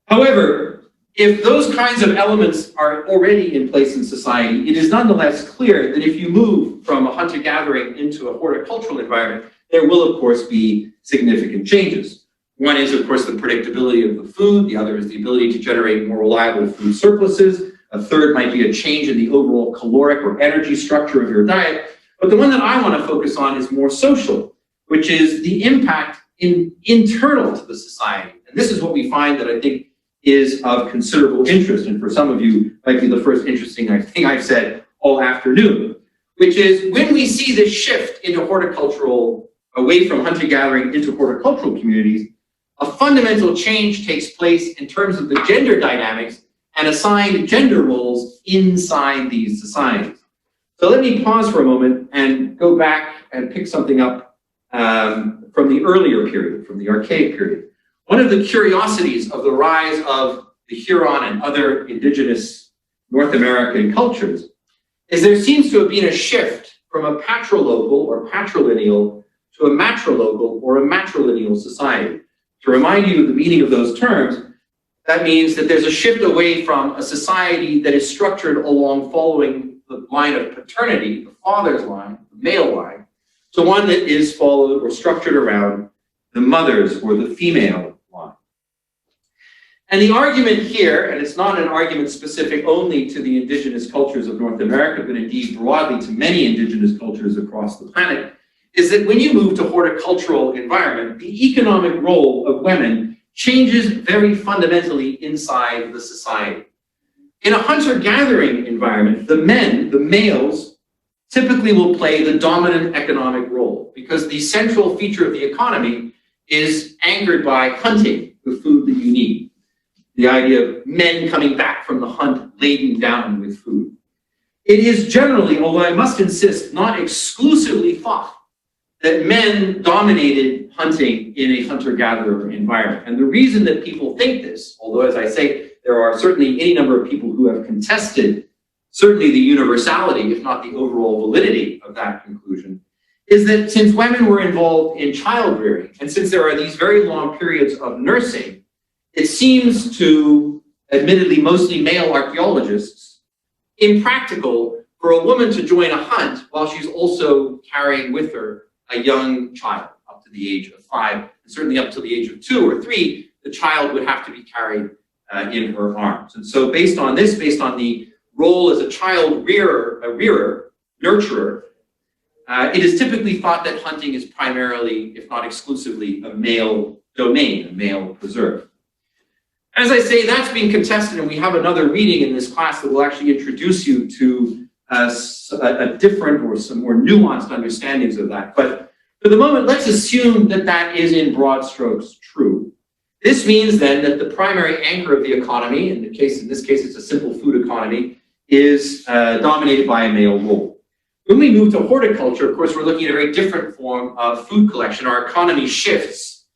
However, if those kinds of elements are already in place in society, it is nonetheless clear that if you move from a hunter-gathering into a horticultural environment, there will, of course, be significant changes. One is, of course, the predictability of the food. The other is the ability to generate more reliable food surpluses. A third might be a change in the overall caloric or energy structure of your diet. But the one that I want to focus on is more social, which is the impact internal to the society. And this is what we find that I think is of considerable interest, and for some of you might be the first interesting thing I've said all afternoon, which is when we see this shift into horticultural, away from hunter-gathering into horticultural communities, a fundamental change takes place in terms of the gender dynamics and assigned gender roles inside these societies. So let me pause for a moment and go back and pick something up from the earlier period, from the Archaic period. One of the curiosities of the rise of the Huron and other indigenous North American cultures is there seems to have been a shift from a patrilocal or patrilineal to a matrilocal or a matrilineal society. To remind you of the meaning of those terms, that means that there's a shift away from a society that is structured along following the line of paternity, the father's line, the male line, to one that is followed or structured around the mother's or the female line. And the argument here, and it's not an argument specific only to the indigenous cultures of North America, but indeed broadly to many indigenous cultures across the planet, is that when you move to horticultural environment, the economic role of women changes very fundamentally inside the society. In a hunter-gathering environment, the men, the males, typically will play the dominant economic role because the central feature of the economy is anchored by hunting the food that you need. The idea of men coming back from the hunt laden down with food. It is generally, although I must insist, not exclusively thought that men dominated hunting in a hunter-gatherer environment. And the reason that people think this, although as I say, there are certainly any number of people who have contested certainly the universality, if not the overall validity of that conclusion, is that since women were involved in child-rearing, and since there are these very long periods of nursing, it seems to, admittedly mostly male archaeologists, impractical for a woman to join a hunt while she's also carrying with her a young child up to the age of 5, and certainly up to the age of 2 or 3, the child would have to be carried in her arms. And so based on this, based on the role as a child rearer, nurturer, it is typically thought that hunting is primarily, if not exclusively, a male domain, a male preserve. As I say, that's being contested, and we have another reading in this class that will actually introduce you to a different or some more nuanced understandings of that. But for the moment, let's assume that that is in broad strokes true. This means then that the primary anchor of the economy, in this case it's a simple food economy, is dominated by a male role. When we move to horticulture, of course, we're looking at a very different form of food collection. Our economy shifts.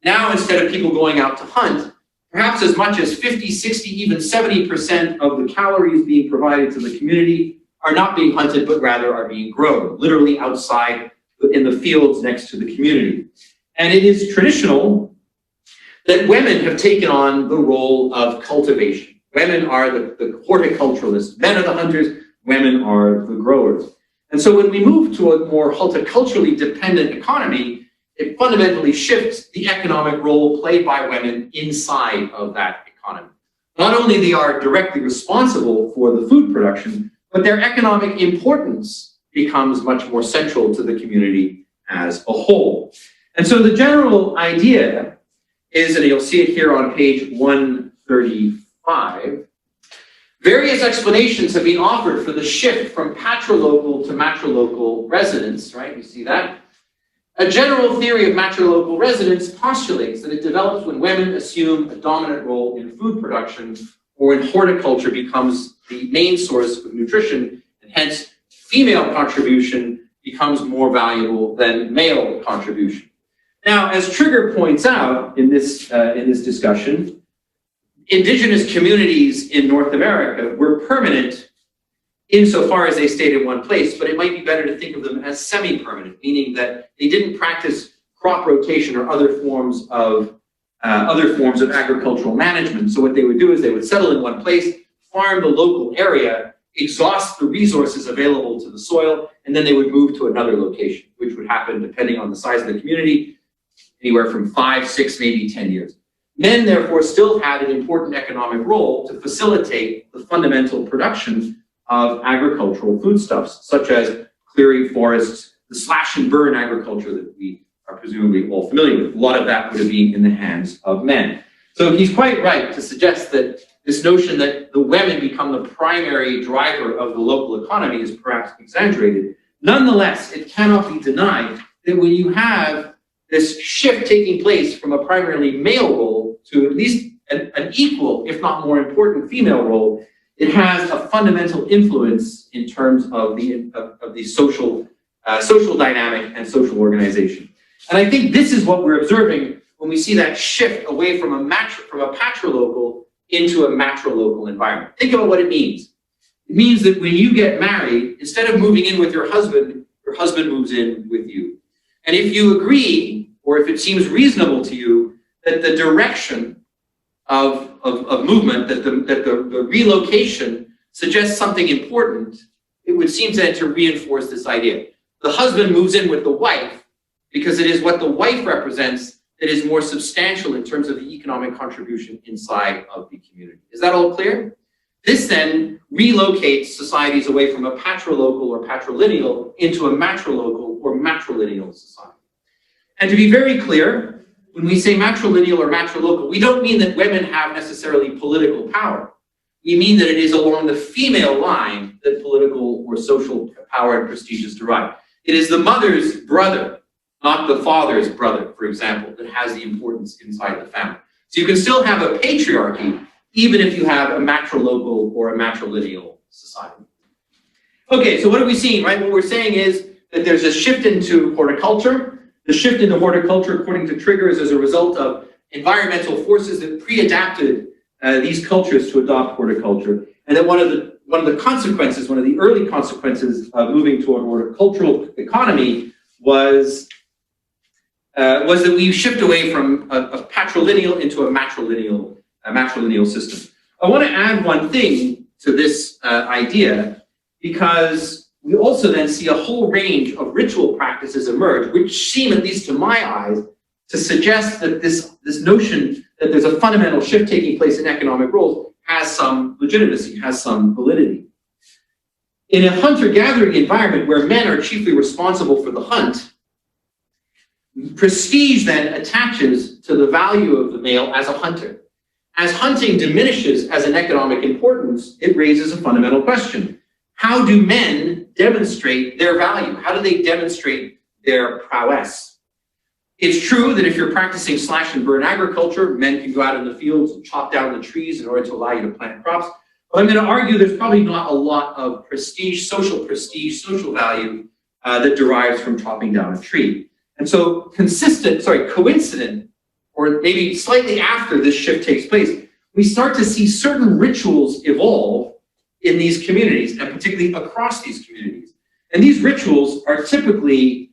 Now, instead of people going out to hunt, perhaps as much as 50, 60, even 70% of the calories being provided to the community are not being hunted, but rather are being grown, literally outside in the fields next to the community. And it is traditional that women have taken on the role of cultivation. Women are the horticulturalists. Men are the hunters, women are the growers. And so when we move to a more horticulturally dependent economy, it fundamentally shifts the economic role played by women inside of that economy. Not only they are directly responsible for the food production, but their economic importance becomes much more central to the community as a whole. And so the general idea is, and you'll see it here on page 135, various explanations have been offered for the shift from patrilocal to matrilocal residence, right? You see that? A general theory of matrilocal residence postulates that it develops when women assume a dominant role in food production or when horticulture becomes the main source of nutrition, and hence female contribution becomes more valuable than male contribution. Now, as Trigger points out in this discussion, indigenous communities in North America were permanent insofar as they stayed in one place, but it might be better to think of them as semi-permanent, meaning that they didn't practice crop rotation or other forms of other forms of agricultural management. So what they would do is they would settle in one place, farm the local area, exhaust the resources available to the soil, and then they would move to another location, which would happen depending on the size of the community, anywhere from 5, 6, maybe 10 years. Men, therefore, still had an important economic role to facilitate the fundamental production of agricultural foodstuffs, such as clearing forests, the slash and burn agriculture that we are presumably all familiar with. A lot of that would have been in the hands of men. So he's quite right to suggest that this notion that the women become the primary driver of the local economy is perhaps exaggerated. Nonetheless, it cannot be denied that when you have this shift taking place from a primarily male role to at least an equal, if not more important, female role, it has a fundamental influence in terms of the social dynamic and social organization. And I think this is what we're observing when we see that shift away from a patrilocal into a matrilocal environment. Think about what it means. It means that when you get married, instead of moving in with your husband moves in with you. And if you agree, or if it seems reasonable to you, that the direction of movement, that the relocation suggests something important, it would seem then to reinforce this idea. The husband moves in with the wife because it is what the wife represents that is more substantial in terms of the economic contribution inside of the community. Is that all clear? This then relocates societies away from a patrilocal or patrilineal into a matrilocal or matrilineal society. And to be very clear, when we say matrilineal or matrilocal, we don't mean that women have necessarily political power. We mean that it is along the female line that political or social power and prestige is derived. It is the mother's brother, not the father's brother, for example, that has the importance inside the family. So you can still have a patriarchy, even if you have a matrilocal or a matrilineal society. Okay, so what are we seeing, right? What we're saying is that there's a shift into horticulture. The shift into horticulture, according to Trigger, is as a result of environmental forces that pre-adapted these cultures to adopt horticulture. And that one of the consequences, one of the early consequences of moving to a horticultural economy was that we shift away from a patrilineal into a matrilineal system. I want to add one thing to this idea, because we also then see a whole range of ritual practices emerge, which seem, at least to my eyes, to suggest that this notion that there's a fundamental shift taking place in economic roles has some legitimacy, has some validity. In a hunter-gathering environment where men are chiefly responsible for the hunt, prestige then attaches to the value of the male as a hunter. As hunting diminishes as an economic importance, it raises a fundamental question. How do men demonstrate their value? How do they demonstrate their prowess? It's true that if you're practicing slash and burn agriculture, men can go out in the fields and chop down the trees in order to allow you to plant crops. But I'm going to argue there's probably not a lot of prestige, social value that derives from chopping down a tree. And so coincident, or maybe slightly after this shift takes place, we start to see certain rituals evolve in these communities, and particularly across these communities. And these rituals are typically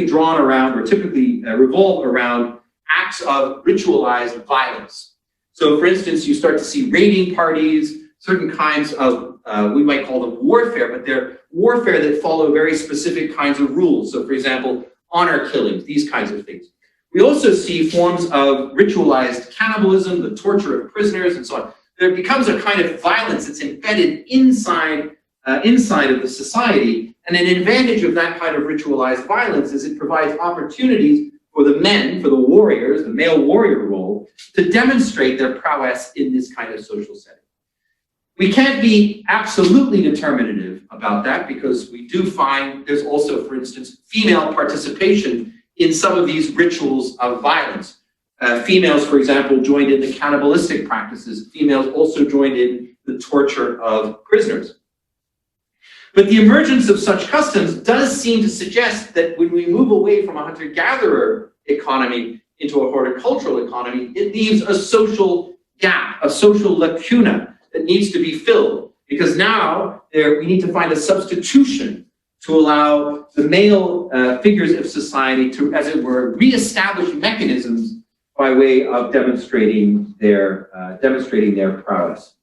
drawn around, or typically revolve around acts of ritualized violence. So for instance, you start to see raiding parties, certain kinds of, we might call them warfare, but they're warfare that follow very specific kinds of rules. So for example, honor killings, these kinds of things. We also see forms of ritualized cannibalism, the torture of prisoners, and so on. There becomes a kind of violence that's embedded inside of the society. And an advantage of that kind of ritualized violence is it provides opportunities for the men, for the warriors, the male warrior role, to demonstrate their prowess in this kind of social setting. We can't be absolutely determinative about that, because we do find there's also, for instance, female participation in some of these rituals of violence. Females, for example, joined in the cannibalistic practices. Females also joined in the torture of prisoners. But the emergence of such customs does seem to suggest that when we move away from a hunter-gatherer economy into a horticultural economy, it leaves a social gap, a social lacuna that needs to be filled. Because now we need to find a substitution to allow the male figures of society to, as it were, reestablish mechanisms by way of demonstrating their prowess.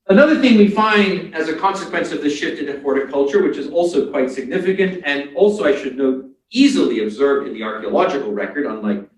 Another thing we find as a consequence of this shift into horticulture, which is also quite significant, and also I should note, easily observed in the archaeological record, unlike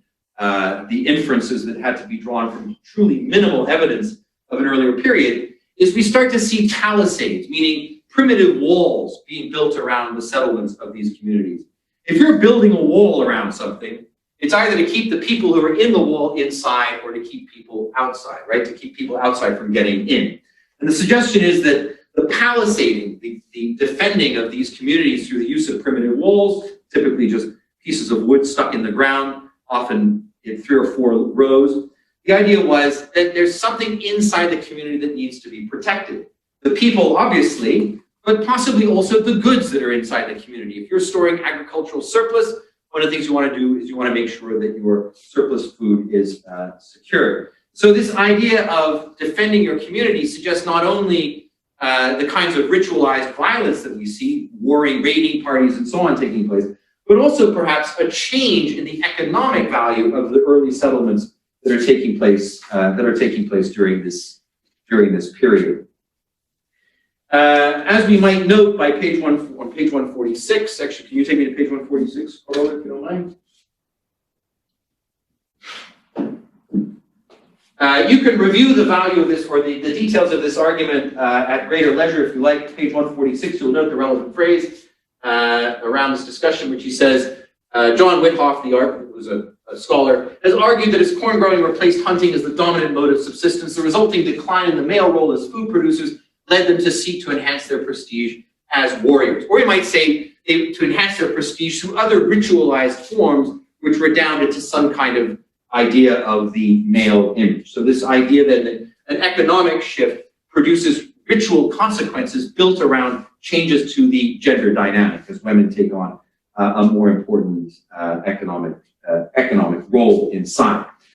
the inferences that had to be drawn from truly minimal evidence of an earlier period, is we start to see palisades, meaning primitive walls being built around the settlements of these communities. If you're building a wall around something, it's either to keep the people who are in the wall inside or to keep people outside, right? To keep people outside from getting in. And the suggestion is that the palisading, the defending of these communities through the use of primitive walls, typically just pieces of wood stuck in the ground, often in 3 or 4 rows. The idea was that there's something inside the community that needs to be protected. The people, obviously, but possibly also the goods that are inside the community. If you're storing agricultural surplus, one of the things you want to do is you want to make sure that your surplus food is secured. So this idea of defending your community suggests not only the kinds of ritualized violence that we see, warring, raiding parties, and so on taking place, but also perhaps a change in the economic value of the early settlements that are taking place during this period. As we might note by on page 146, actually, can you take me to page 146, Carlo, if you don't mind? You can review the value of this or the details of this argument at greater leisure if you like. Page 146, you'll note the relevant phrase around this discussion, which he says, John Whithoff, who's a scholar, has argued that as corn growing replaced hunting as the dominant mode of subsistence, the resulting decline in the male role as food producers led them to seek to enhance their prestige as warriors. Or you might say to enhance their prestige through other ritualized forms which redounded to some kind of idea of the male image. So this idea that an economic shift produces ritual consequences built around changes to the gender dynamic as women take on a more important economic role inside.